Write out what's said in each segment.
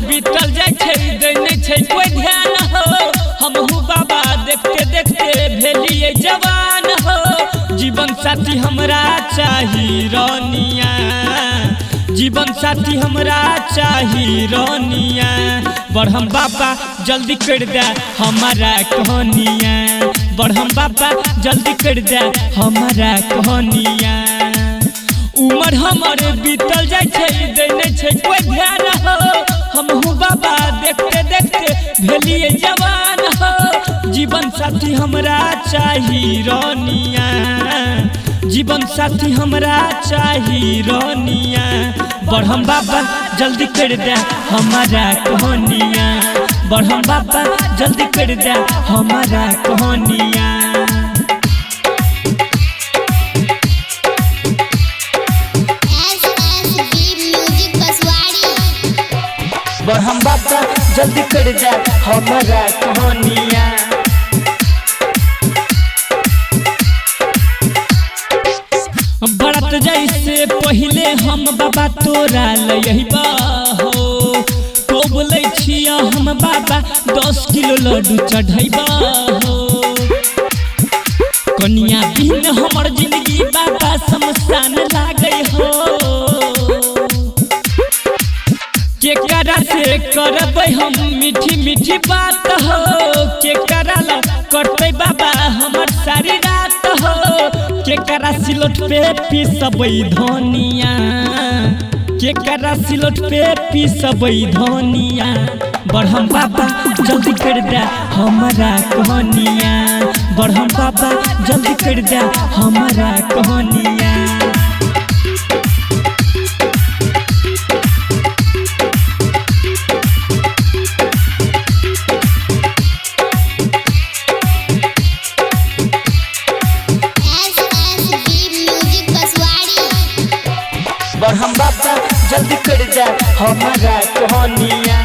बीतल जाए कोई ध्यान हो हमहू बाबा देखते देखते भेलिए जवान हो। जीवन साथी हमरा चाही रानिया, जीवन साथी हमरा चाही रानिया। बढ़म बाबा जल्दी कर दे हमारा कहानिया, बढ़म बाबा जल्दी कर दे हमारा कहानिया। उमर हमर बीतल जाए देने कोई ध्यान हो हमहू बाबा देखते देखते भेलिए जवान हो। जीवन साथी हमरा चाही रानिया, जीवन साथी हमरा चाही रानिया। बढ़म बाबा जल्दी कर दे हमारा कहानिया, बढ़म बाबा जल्दी कर दे हमारा कहानिया। बढ़म बाबा जल्दी कर दे हमारा कहानिया। बरत जैसे पहले हम बाबा तोरा लइबा हो, कोब लै छिया हम बाबा 10 किलो लड्डू चढ़ैबा हो। कनिया बिन हमर जिंदगी बाबा शमशान लागे हो। केकरा से करबै हम मीठी मीठी बात हो, केकरा ला करते बाबा हमर सारी रात हो। केकरा सिलोट पे पीसबै धनिया, केकरा सिलोट पे पीसबै धनिया। बढ़म बाबा जल्दी कर दे हमारा कहानिया, बढ़म बाबा जल्दी कर दे हमारा कहानिया। बढ़म बाबा जल्दी कर दे हमारा कहानिया।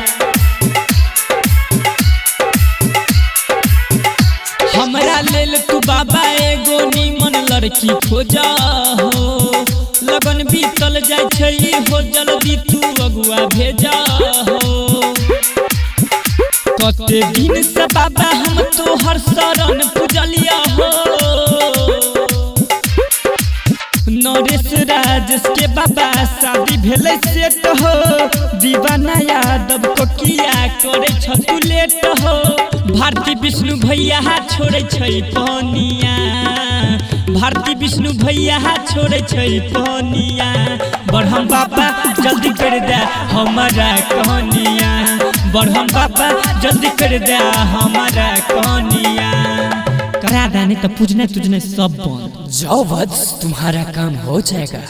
हमरा लेल तू बाबा एगो नीमन लड़की खोजा हो। लगन बीतल जाए हो जल्दी तू अगुआ भेजा हो। कते दिन से बाबा हम तोहर शरण पूजलिया हो। नरेश राजेश के बाबा शादी भेले सेट हो। दीवाना यादव को किया करे छतु लेट हो। भारती विष्णु भैया छोड़े छै पानिया, भारती विष्णु भैया छोड़े छै पानिया। बढ़म बाबा जल्दी कर दे हमारा कहानिया, बढ़म बाबा जल्दी कर दे हमारा कहानिया। करा दाने तो पूजने तुझने सब बंद। जाओ वत्स तुम्हारा काम हो जाएगा।